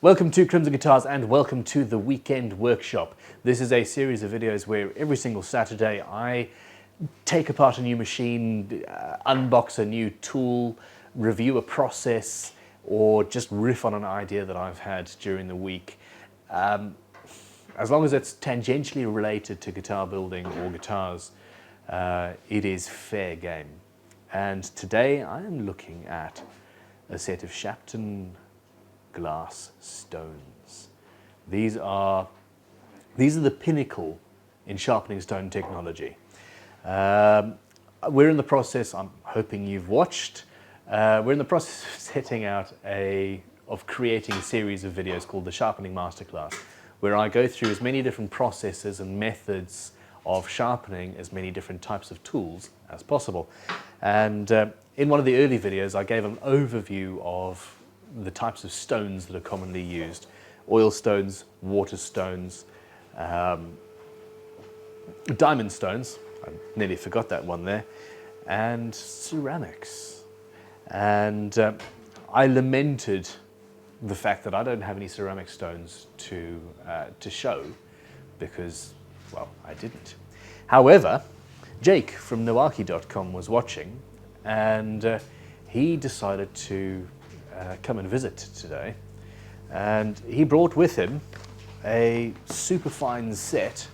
Welcome to Crimson Guitars and welcome to the Weekend Workshop. This is a series of videos where every single Saturday I take apart a new machine, unbox a new tool, review a process, or just riff on an idea that I've had during the week. As long as it's tangentially related to guitar building or guitars, it is fair game. And today I am looking at a set of Shapton glass stones. These are the pinnacle in sharpening stone technology. We're in the process, I'm hoping you've watched, we're in the process of setting out of creating a series of videos called the Sharpening Masterclass, where I go through as many different processes and methods of sharpening as many different types of tools as possible. And in one of the early videos I gave an overview of the types of stones that are commonly used: oil stones, water stones, diamond stones, I nearly forgot that one there, and ceramics. And I lamented the fact that I don't have any ceramic stones to show because, well, I didn't. However, Jake from Nowaki.com was watching, and he decided to come and visit today, and he brought with him a superfine set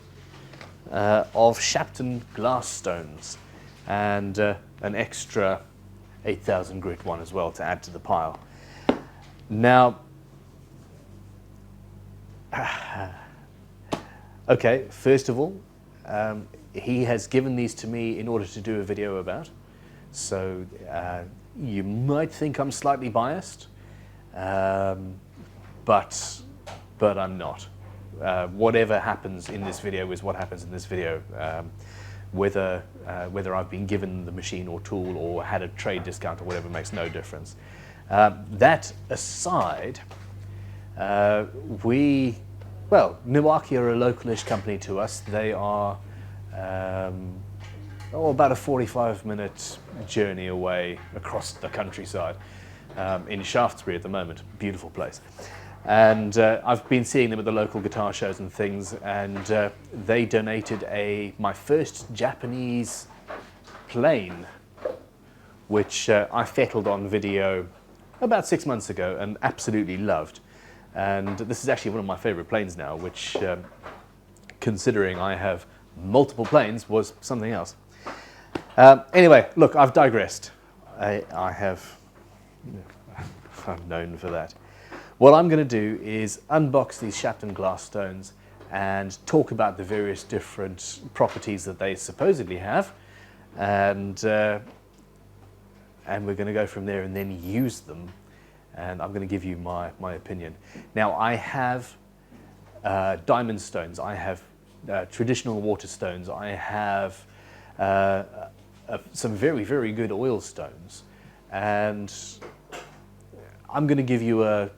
of Shapton glass stones and an extra 8,000 grit one as well to add to the pile. Now, okay, first of all, he has given these to me in order to do a video about, so you might think I'm slightly biased, but I'm not. Whatever happens in this video is what happens in this video. Whether I've been given the machine or tool or had a trade discount or whatever makes no difference. That aside, Nowaki are a localish company to us. They are about a 45-minute journey away across the countryside in Shaftesbury at the moment. Beautiful place. And I've been seeing them at the local guitar shows and things, and they donated my first Japanese plane, which I fettled on video about 6 months ago and absolutely loved. And this is actually one of my favorite planes now, which, considering I have multiple planes, was something else. Anyway, look, I've digressed. I'm known for that. What I'm going to do is unbox these Shapton glass stones and talk about the various different properties that they supposedly have, and we're going to go from there and then use them, and I'm going to give you my opinion. Now, I have diamond stones, I have traditional water stones, I have some very, very good oil stones, and I'm going to give you a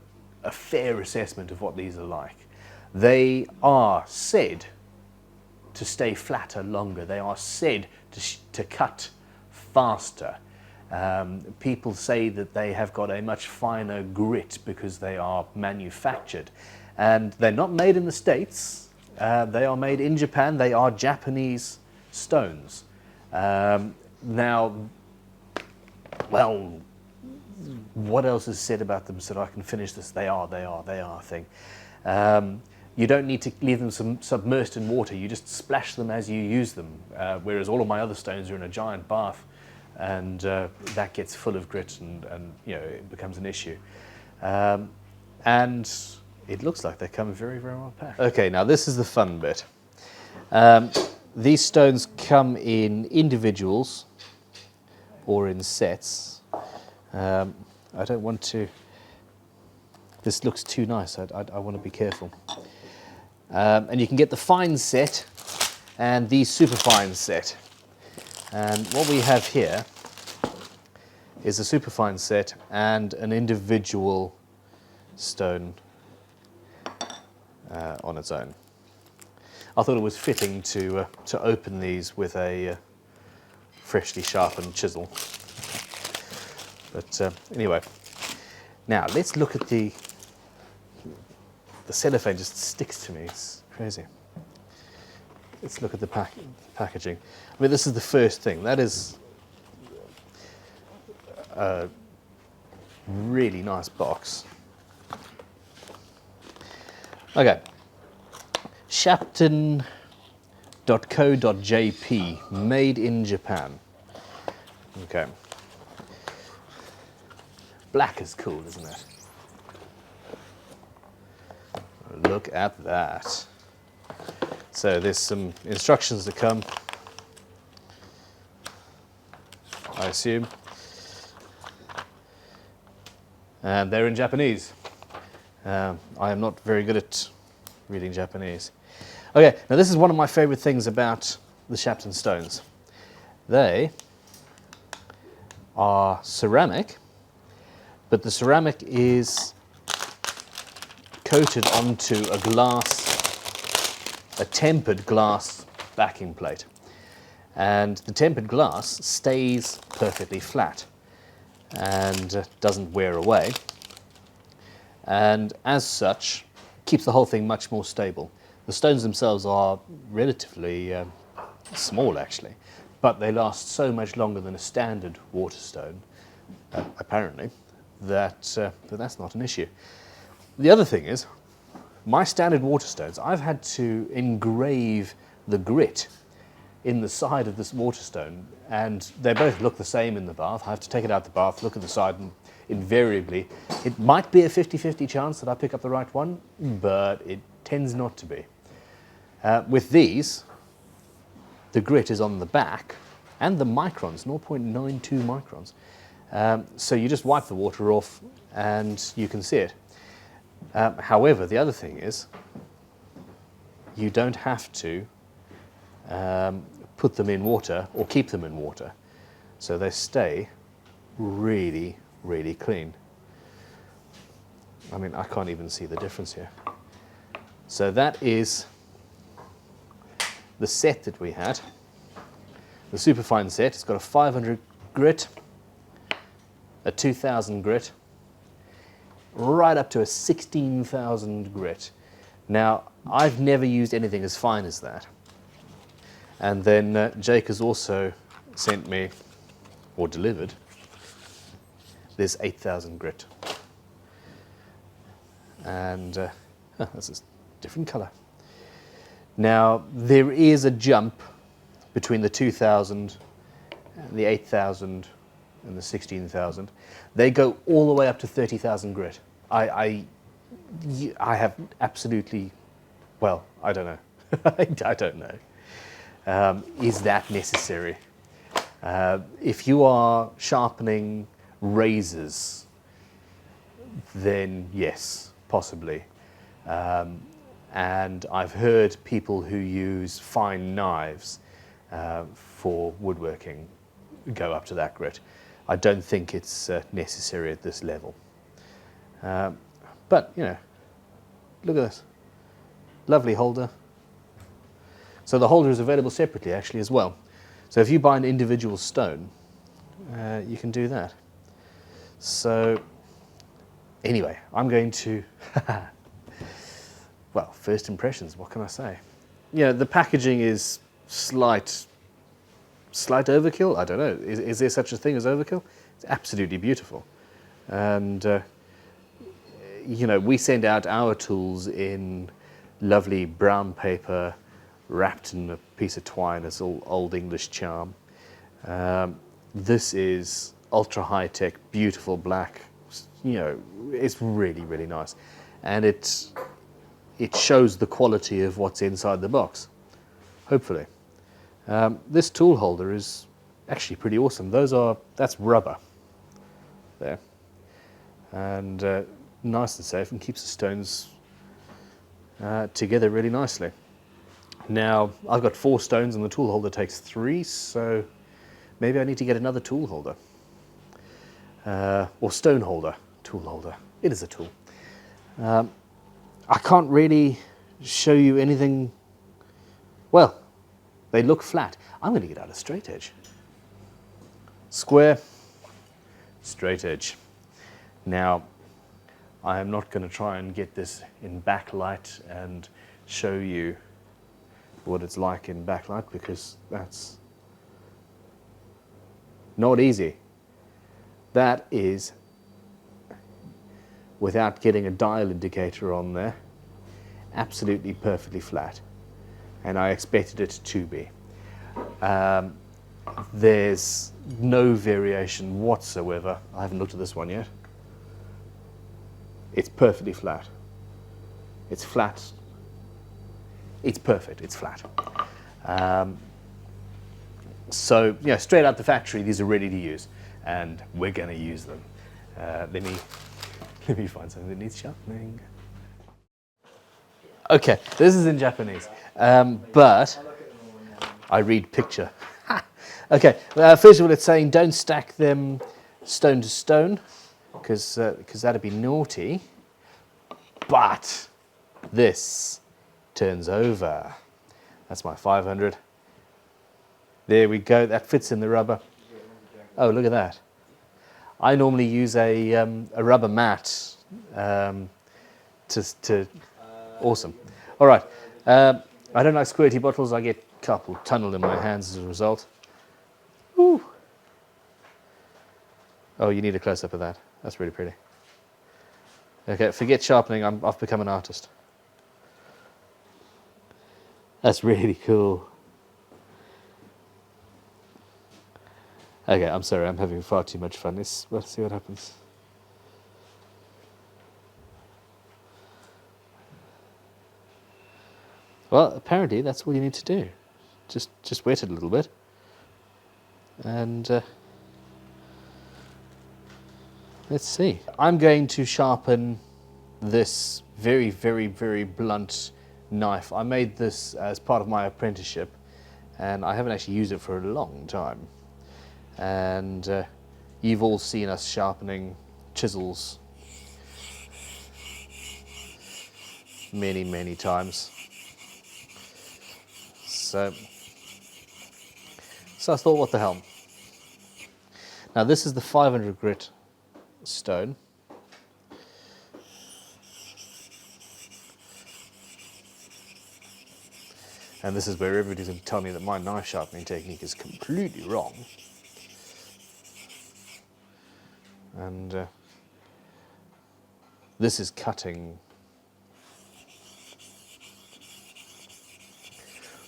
fair assessment of what these are like. They are said to stay flatter longer. They are said to cut faster. People say that they have got a much finer grit because they are manufactured. And they're not made in the States. They are made in Japan. They are Japanese stones. Now, well, what else is said about them so that I can finish this? They are thing. You don't need to leave them submersed in water. You just splash them as you use them, whereas all of my other stones are in a giant bath, and that gets full of grit, and you know, it becomes an issue. And it looks like they come very, very well packed. Okay, now this is the fun bit. These stones come in individuals or in sets. I don't want to, this looks too nice, I want to be careful. And you can get the fine set and the superfine set. And what we have here is a superfine set and an individual stone on its own. I thought it was fitting to open these with a freshly sharpened chisel. But anyway, now let's look at the the cellophane just sticks to me. It's crazy. Let's look at the packaging. I mean, this is the first thing. That is a really nice box. Okay. Shapton.co.jp, made in Japan. Okay. Black is cool, isn't it? Look at that. So there's some instructions to come, I assume. And they're in Japanese. I am not very good at reading Japanese. Okay, now this is one of my favorite things about the Shapton stones. They are ceramic, but the ceramic is coated onto a tempered glass backing plate. And the tempered glass stays perfectly flat and doesn't wear away. And as such, keeps the whole thing much more stable. The stones themselves are relatively small, actually, but they last so much longer than a standard water stone, apparently, that's not an issue. The other thing is, my standard water stones, I've had to engrave the grit in the side of this water stone, and they both look the same in the bath. I have to take it out the bath, look at the side, and invariably, it might be a 50-50 chance that I pick up the right one, but it tends not to be. With these, the grit is on the back, and the microns, 0.92 microns. So you just wipe the water off, and you can see it. However, the other thing is, you don't have to put them in water or keep them in water. So they stay really, really clean. I mean, I can't even see the difference here. So that is the set that we had, the superfine set. It's got a 500 grit, a 2000 grit, right up to a 16,000 grit. Now, I've never used anything as fine as that. And then Jake has also sent me, or delivered, this 8,000 grit. And that's a different colour. Now, there is a jump between the 2,000 and the 8,000 and the 16,000. They go all the way up to 30,000 grit. I have absolutely, well, I don't know. I don't know. Is that necessary? If you are sharpening razors, then yes, possibly. And I've heard people who use fine knives for woodworking go up to that grit. I don't think it's necessary at this level. But, you know, look at this. Lovely holder. So the holder is available separately, actually, as well. So if you buy an individual stone, you can do that. So, anyway, I'm going to... Well, first impressions, what can I say? Yeah, the packaging is slight overkill. I don't know. Is there such a thing as overkill? It's absolutely beautiful. And, you know, we send out our tools in lovely brown paper wrapped in a piece of twine. It's all old English charm. This is ultra high-tech, beautiful black. You know, it's really, really nice. And it shows the quality of what's inside the box, hopefully. This tool holder is actually pretty awesome. That's rubber there. And nice and safe, and keeps the stones together really nicely. Now, I've got 4 stones and the tool holder takes 3, so maybe I need to get another tool holder. Or stone holder, tool holder. It is a tool. I can't really show you anything. Well, they look flat. I'm going to get out a straight edge. Square, straight edge. Now, I am not going to try and get this in backlight and show you what it's like in backlight, because that's not easy. That is, without getting a dial indicator on there, absolutely perfectly flat, and I expected it to be. There's no variation whatsoever. I haven't looked at this one yet. It's perfectly flat. It's flat. It's perfect. It's flat. So, yeah, straight out the factory, these are ready to use, and we're going to use them. Let me find something that needs sharpening. Okay, this is in Japanese, but I read picture. Okay, first of all, it's saying don't stack them stone to stone, because that'd be naughty. But this turns over. That's my 500. There we go. That fits in the rubber. Oh, look at that. I normally use a rubber mat to awesome. All right. I don't like squirty bottles. I get carpal tunnel in my hands as a result. Ooh. Oh, you need a close-up of that. That's really pretty. Okay, forget sharpening. I've become an artist. That's really cool. Okay, I'm sorry. I'm having far too much fun. Let's see what happens. Well, apparently that's all you need to do. Just wet it a little bit. And let's see. I'm going to sharpen this very, very, very blunt knife. I made this as part of my apprenticeship, and I haven't actually used it for a long time. And you've all seen us sharpening chisels many, many times. So I thought, what the hell? Now this is the 500 grit stone. And this is where everybody's going to tell me that my knife sharpening technique is completely wrong. And this is cutting.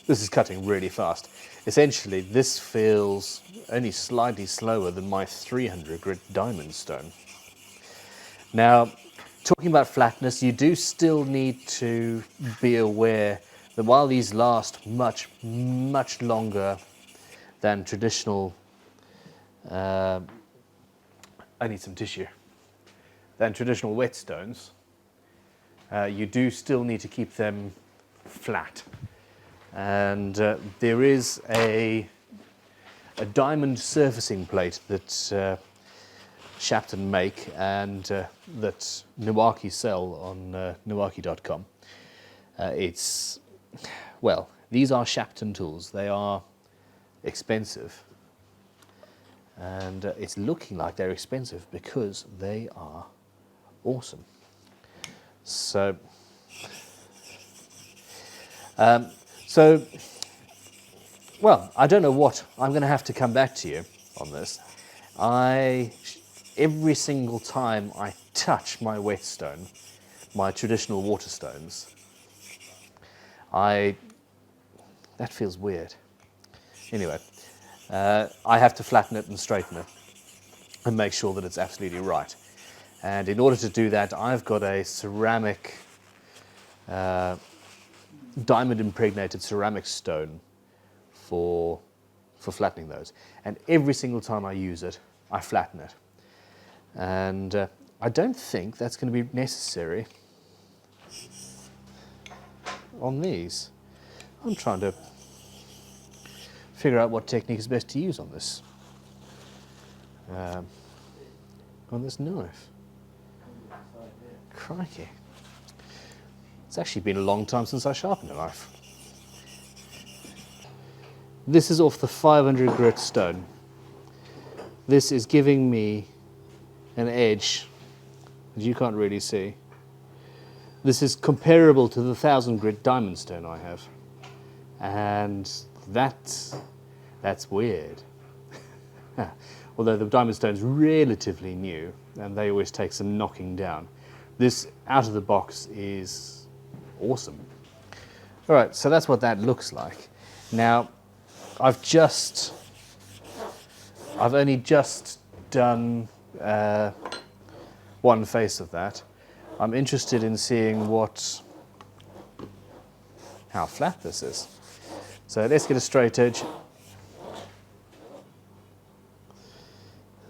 This is cutting really fast. Essentially, this feels only slightly slower than my 300 grit diamond stone. Now, talking about flatness, you do still need to be aware that while these last much, much longer than traditional, I need some tissue, than traditional whetstones, you do still need to keep them flat. And there is a diamond surfacing plate that Shapton make and that Niwaki sell on niwaki.com. Well, these are Shapton tools. They are expensive. And it's looking like they're expensive because they are awesome. So, well, I don't know what. I'm going to have to come back to you on this. Every single time I touch my whetstone, my traditional water stones, that feels weird. Anyway, I have to flatten it and straighten it and make sure that it's absolutely right. And in order to do that, I've got a ceramic, diamond impregnated ceramic stone for flattening those. And every single time I use it, I flatten it. And I don't think that's going to be necessary on these. I'm trying to figure out what technique is best to use on this knife. Crikey. It's actually been a long time since I sharpened a knife. This is off the 500 grit stone. This is giving me an edge as you can't really see. This is comparable to the 1000 grit diamond stone I have, and that's weird. Although the diamond stone's relatively new, and they always take some knocking down. This out of the box is awesome. All right, so that's what that looks like. Now, I've only just done one face of that. I'm interested in seeing how flat this is. So let's get a straight edge.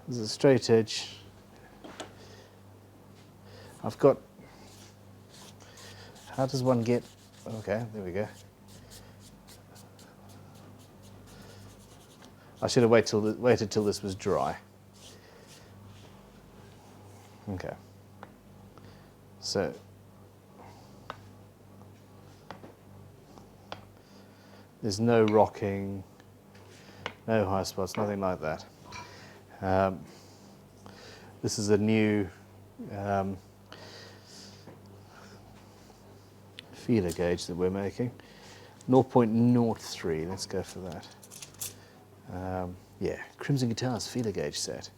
There's a straight edge. I've got, how does one get, okay, there we go. I should have waited till this was dry. Okay. So, there's no rocking, no high spots, nothing like that. This is a new feeler gauge that we're making. 0.03, let's go for that. Yeah, Crimson Guitars feeler gauge set.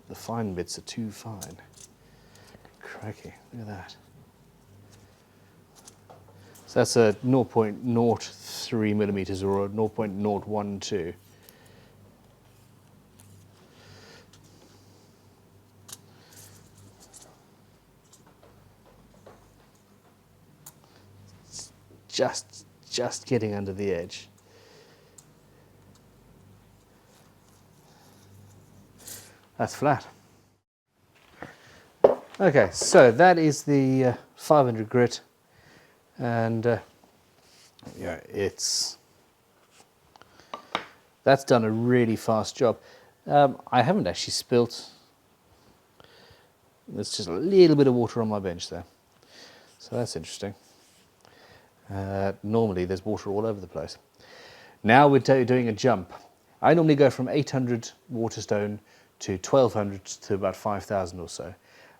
The fine bits are too fine. Crikey, look at that. So that's a 0.03 millimeters or a 0.012. Just getting under the edge. That's flat. Okay, so that is the 500 grit, and yeah, that's done a really fast job. I haven't actually spilt. There's just a little bit of water on my bench there, so that's interesting. Normally there's water all over the place. Now we're doing a jump. I normally go from 800 Waterstone to 1200 to about 5000 or so.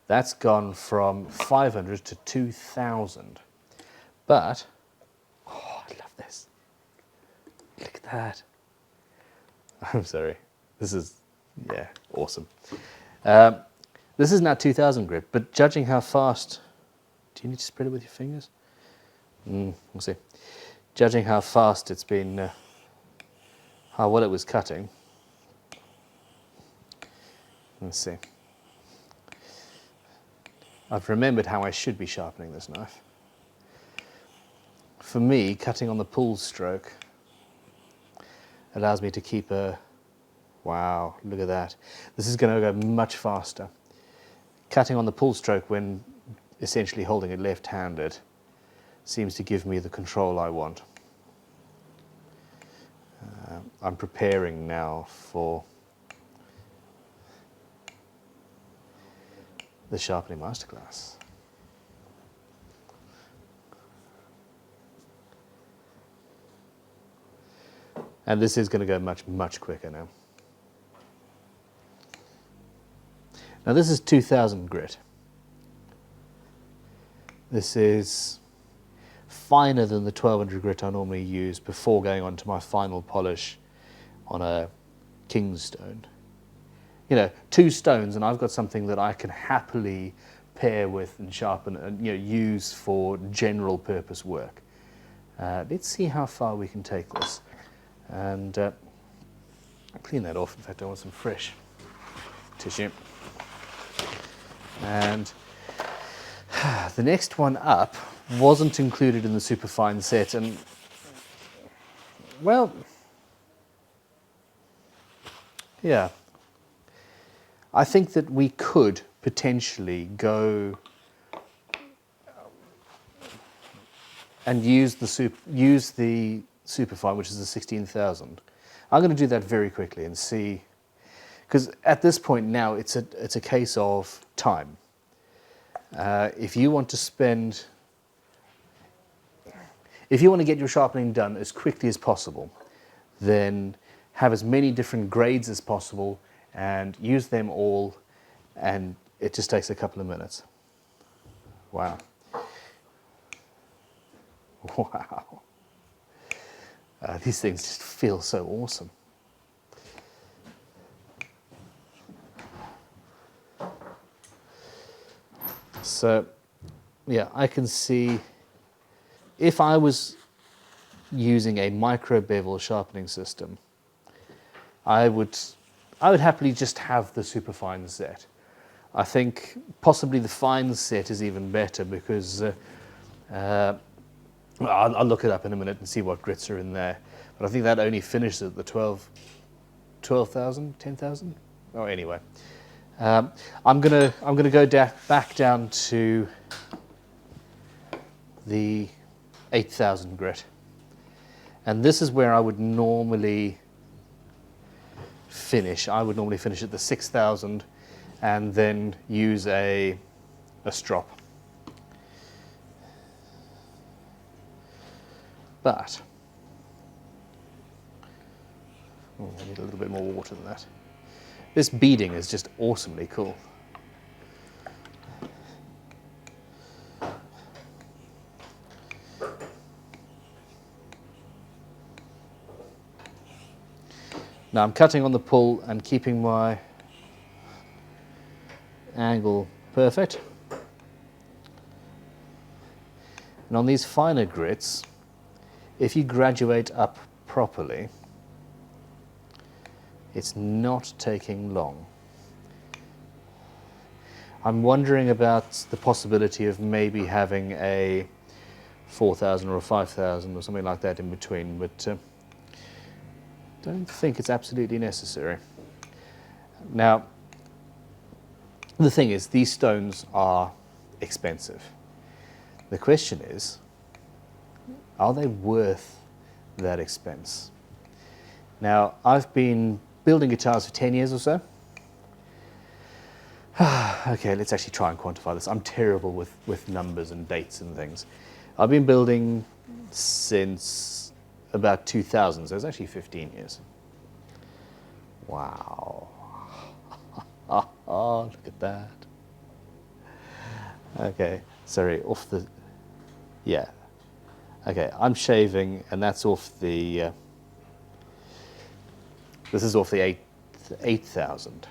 That's gone from 500 to 2000. But, oh, I love this. Look at that. I'm sorry. This is, yeah, awesome. This is now 2000 grit, but judging how fast, do you need to spread it with your fingers? We'll see. Judging how fast it's been, how well it was cutting. Let's see. I've remembered how I should be sharpening this knife. For me, cutting on the pull stroke allows me to keep a, wow, look at that. This is going to go much faster. Cutting on the pull stroke when essentially holding it left-handed seems to give me the control I want. I'm preparing now for the sharpening masterclass. And this is going to go much quicker now. Now this is 2000 grit. This is finer than the 1200 grit I normally use before going on to my final polish on a king's stone. You know, 2 stones and I've got something that I can happily pair with and sharpen and, you know, use for general purpose work. Let's see how far we can take this. And clean that off. In fact, I want some fresh tissue. And the next one up wasn't included in the superfine set, and well, yeah, I think that we could potentially go and use the superfine, which is the 16,000. I'm going to do that very quickly and see, because at this point now it's a case of time. If you want to get your sharpening done as quickly as possible, then have as many different grades as possible and use them all and it just takes a couple of minutes. Wow. Wow. These things just feel so awesome. So, yeah, I can see if I was using a micro bevel sharpening system, I would happily just have the superfine set. I think possibly the fine set is even better because I'll look it up in a minute and see what grits are in there. But I think that only finishes at the 12,000, 10,000. Oh, anyway, I'm gonna go back down to the 8,000 grit, and this is where I would normally finish. I would normally finish at the 6,000, and then use a strop. But I need a little bit more water than that. This beading is just awesomely cool. Now I'm cutting on the pull and keeping my angle perfect. And on these finer grits, if you graduate up properly, it's not taking long. I'm wondering about the possibility of maybe having a 4,000 or a 5,000 or something like that in between, but don't think it's absolutely necessary. Now, the thing is, these stones are expensive. The question is, are they worth that expense? Now, I've been building guitars for 10 years or so. Okay, let's actually try and quantify this. I'm terrible with numbers and dates and things. I've been building since about 2000, so it's actually 15 years. Wow. Oh, look at that. Okay, sorry, yeah. Okay, I'm shaving, and that's off the, this is off the 8,000.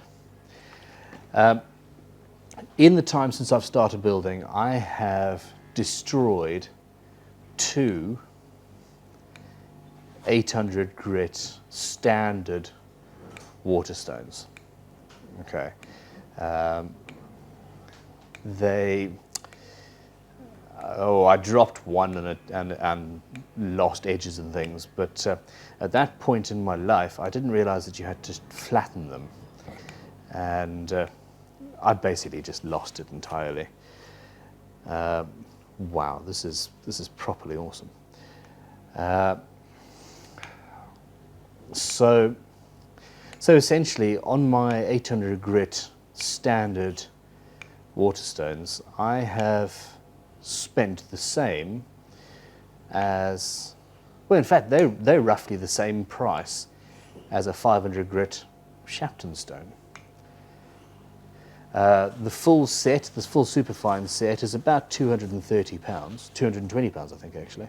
In the time since I've started building, I have destroyed 2 800 grit standard water stones. Okay. I dropped one and lost edges and things, but at that point in my life, I didn't realize that you had to flatten them, and I basically just lost it entirely. Wow, this is properly awesome. So essentially, on my 800 grit standard water stones, I have spent the same as, well, in fact, they're roughly the same price as a 500 grit Shapton stone. The full set, this full superfine set, is about 230 pounds, 220 pounds, I think, actually.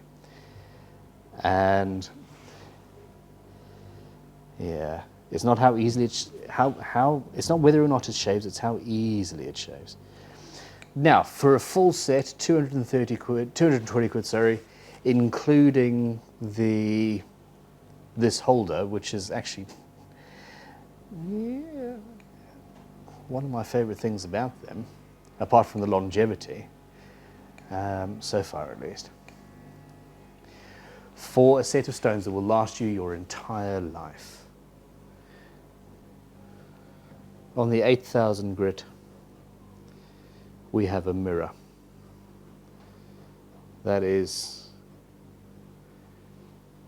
And yeah, it's not how easily it's not whether or not it shaves, it's how easily it shaves. Now, for a full set, 220 quid, sorry, including this holder, which is actually, yeah, one of my favorite things about them, apart from the longevity, so far at least. For a set of stones that will last you your entire life. On the 8,000 grit, we have a mirror. That is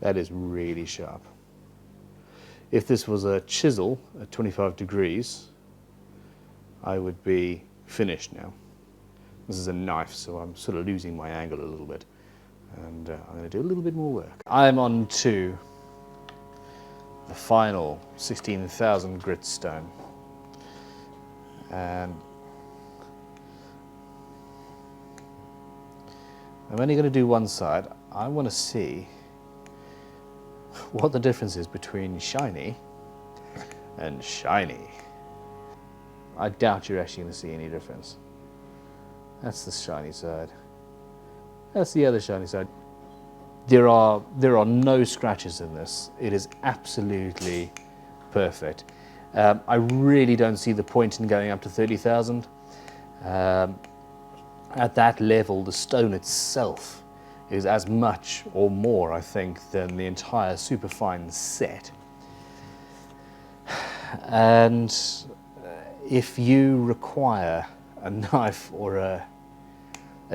really sharp. If this was a chisel at 25 degrees, I would be finished now. This is a knife, so I'm sort of losing my angle a little bit. And I'm going to do a little bit more work. I'm on to the final 16,000 grit stone. And I'm only going to do one side. I want to see what the difference is between shiny and shiny. I doubt you're actually going to see any difference. That's the shiny side. That's the other shiny side. There are no scratches in this. It is absolutely perfect. I really don't see the point in going up to 30,000. At that level, the stone itself is as much or more, I think, than the entire superfine set. And if you require a knife or a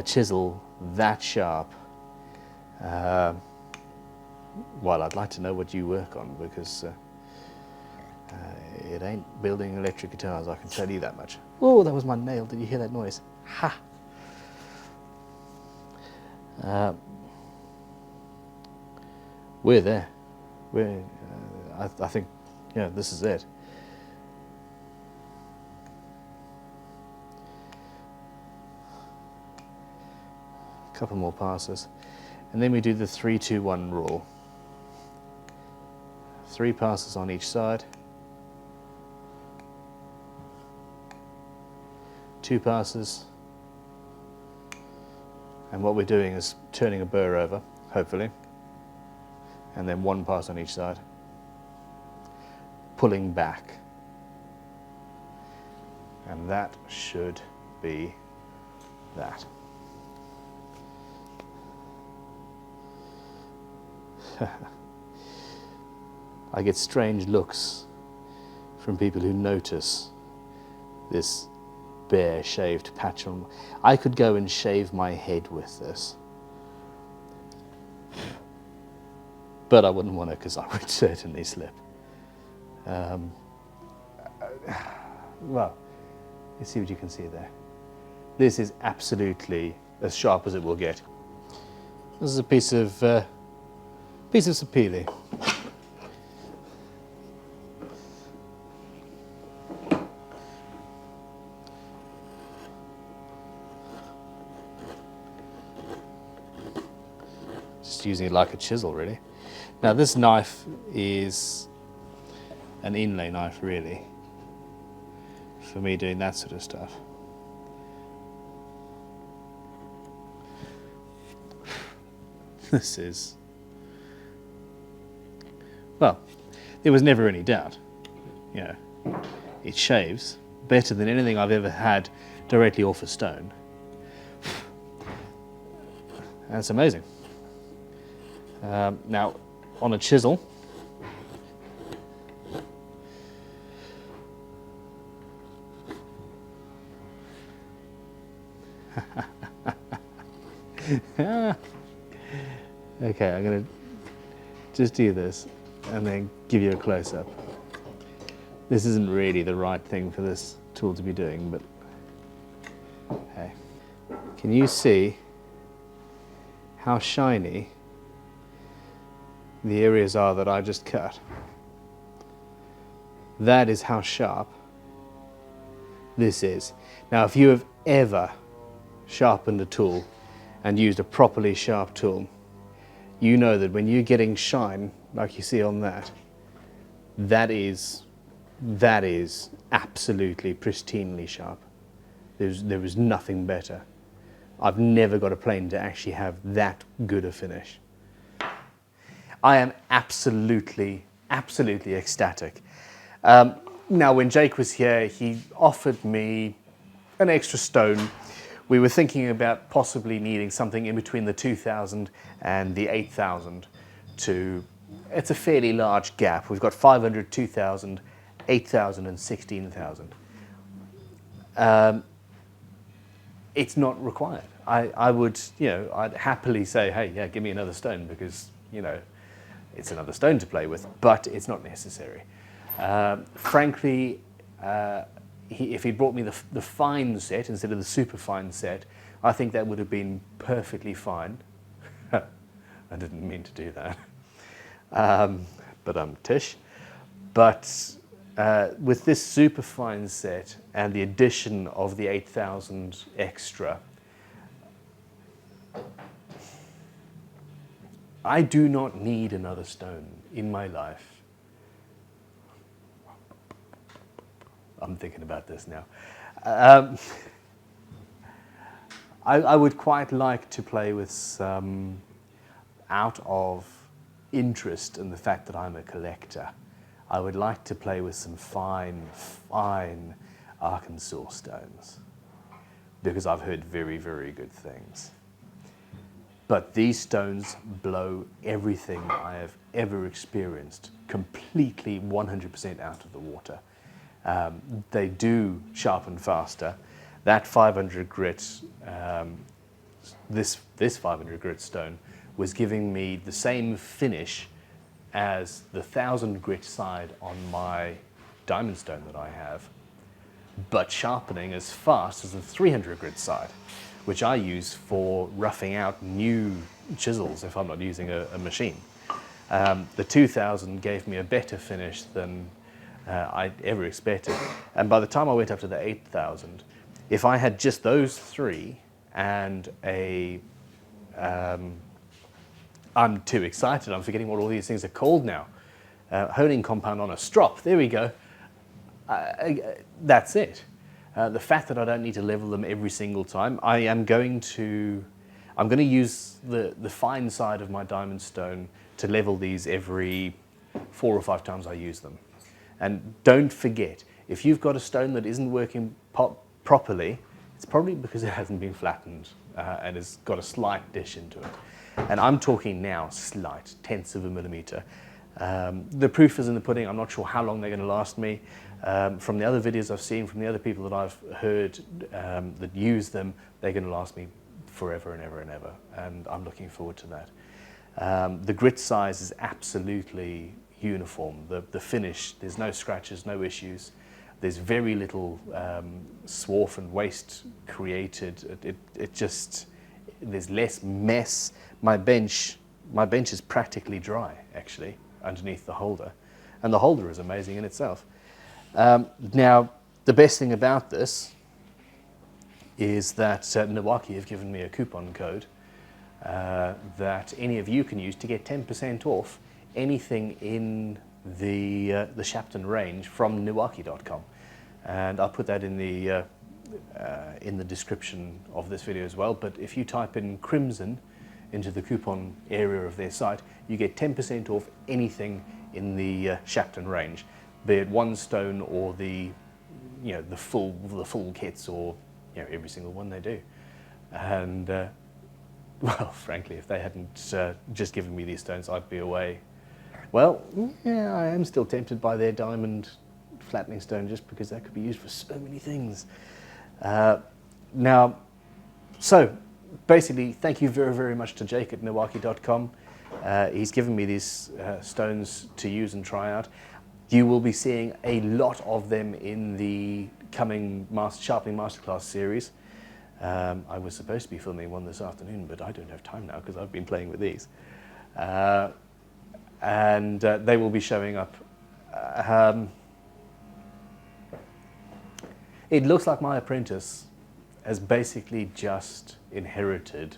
chisel that sharp, well, I'd like to know what you work on, because it ain't building electric guitars, I can tell you that much. Oh, that was my nail. Did you hear that noise? Ha! We're there. I think, yeah, this is it. A couple more passes. And then we do the 3-2-1 rule. 3 passes on each side. 2 passes. And what we're doing is turning a burr over, hopefully. And then 1 pass on each side. Pulling back. And that should be that. I get strange looks from people who notice this bare shaved patch on. I could go and shave my head with this, but I wouldn't want to, because I would certainly slip. Well, you see what you can see there. This is absolutely as sharp as it will get. This is a piece of Sapele. Just using it like a chisel, really. Now this knife is an inlay knife, really, for me doing that sort of stuff. This is, well, there was never any doubt. You know, it shaves better than anything I've ever had directly off a stone. That's amazing. Now, on a chisel, okay, I'm going to just do this and then give you a close-up. This isn't really the right thing for this tool to be doing, but hey. Can you see how shiny the areas are that I just cut? That is how sharp this is. Now, if you have ever sharpened a tool and used a properly sharp tool, you know that when you're getting shine, like you see on that, that is absolutely pristinely sharp. There is nothing better. I've never got a plane to actually have that good a finish. I am absolutely ecstatic. Now, when Jake was here, he offered me an extra stone. We were thinking about possibly needing something in between the 2,000 and the 8,000 to, it's a fairly large gap. We've got 500, 2,000, 8,000 and 16,000. It's not required. I would, you know, I'd happily say, hey, yeah, give me another stone, because, you know, it's another stone to play with, but it's not necessary. Frankly, if he'd brought me the fine set instead of the superfine set, I think that would have been perfectly fine. I didn't mean to do that. But I'm Tish. But with this superfine set and the addition of the 8000 extra, I do not need another stone in my life. I'm thinking about this now. I would quite like to play with some, out of interest in the fact that I'm a collector, I would like to play with some fine Arkansas stones, because I've heard very, very good things. But these stones blow everything I have ever experienced completely 100% out of the water. They do sharpen faster. That 500 grit, this 500 grit stone was giving me the same finish as the 1000 grit side on my diamond stone that I have, but sharpening as fast as the 300 grit side, which I use for roughing out new chisels if I'm not using a machine. The 2000 gave me a better finish than I ever expected. And by the time I went up to the 8000, if I had just those three and a, I'm too excited, I'm forgetting what all these things are called now. Honing compound on a strop, there we go. That's it. The fact that I don't need to level them every single time, I'm going to use the fine side of my diamond stone to level these every 4 or 5 times I use them. And don't forget, if you've got a stone that isn't working properly, it's probably because it hasn't been flattened and has got a slight dish into it. And I'm talking now slight, tenths of a millimeter. The proof is in the pudding. I'm not sure how long they're going to last me. From the other videos I've seen, from the other people that I've heard that use them, they're going to last me forever and ever and ever. And I'm looking forward to that. The grit size is absolutely uniform. The finish, there's no scratches, no issues. There's very little swarf and waste created. It just, there's less mess. My bench is practically dry, actually, underneath the holder. And the holder is amazing in itself. Now, the best thing about this is that Milwaukee have given me a coupon code that any of you can use to get 10% off anything in the Shapton range from Milwaukee.com. And I'll put that in the description of this video as well. But if you type in Crimson into the coupon area of their site, you get 10% off anything in the Shapton range, be it one stone or the full kits, or every single one they do. And well, frankly, if they hadn't just given me these stones, I'd be away. Well, yeah, I am still tempted by their diamond flattening stone, just because that could be used for so many things. Now, so basically, thank you very, very much to Jake at Milwaukee.com. He's given me these stones to use and try out. You will be seeing a lot of them in the coming Sharpening Masterclass series. I was supposed to be filming one this afternoon, but I don't have time now because I've been playing with these. And they will be showing up. It looks like my apprentice has basically just inherited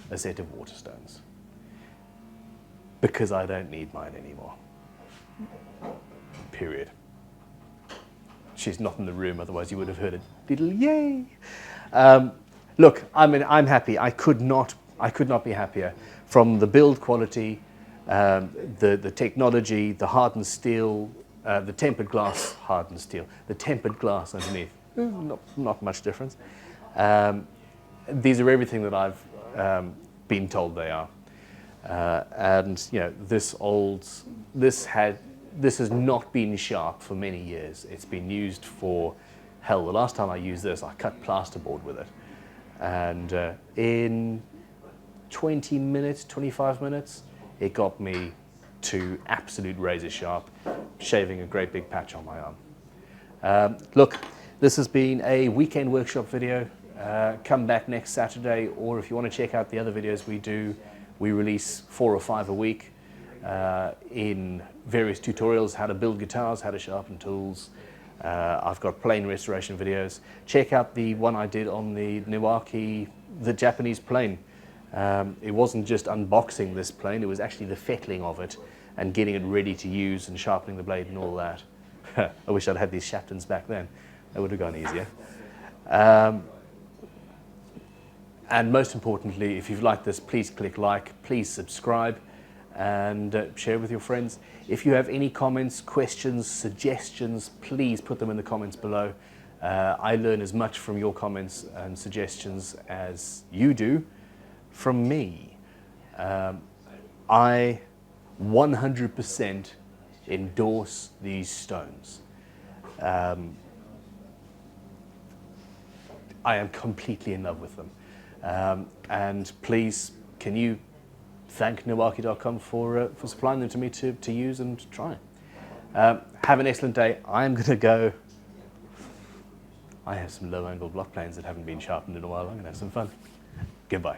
a set of Waterstones, because I don't need mine anymore. Period. She's not in the room, otherwise you would have heard a little yay. Look, I'm happy. I could not be happier. From the build quality, the technology, the hardened steel, the tempered glass, hardened steel, the tempered glass underneath, not much difference. These are everything that I've been told they are. And this has not been sharp for many years. It's been used for, hell, the last time I used this, I cut plasterboard with it. And in 20 minutes, 25 minutes, it got me to absolute razor sharp, shaving a great big patch on my arm. Look, this has been a weekend workshop video. Come back next Saturday, or if you want to check out the other videos we do, we release 4 or 5 a week. in various tutorials, how to build guitars, how to sharpen tools. I've got plane restoration videos. Check out the one I did on the Niwaki, the Japanese plane. It wasn't just unboxing this plane, it was actually the fettling of it and getting it ready to use and sharpening the blade and all that. I wish I'd had these Shaptons back then. That would have gone easier. And most importantly, if you've liked this, please click like, please subscribe, and share with your friends. If you have any comments, questions, suggestions, please put them in the comments below. I learn as much from your comments and suggestions as you do from me. I 100% endorse these stones. I am completely in love with them. And please, can you thank Niwaki.com for supplying them to me to use and try. Have an excellent day. I'm going to go. I have some low angle block planes that haven't been sharpened in a while. I'm going to have some fun. Goodbye.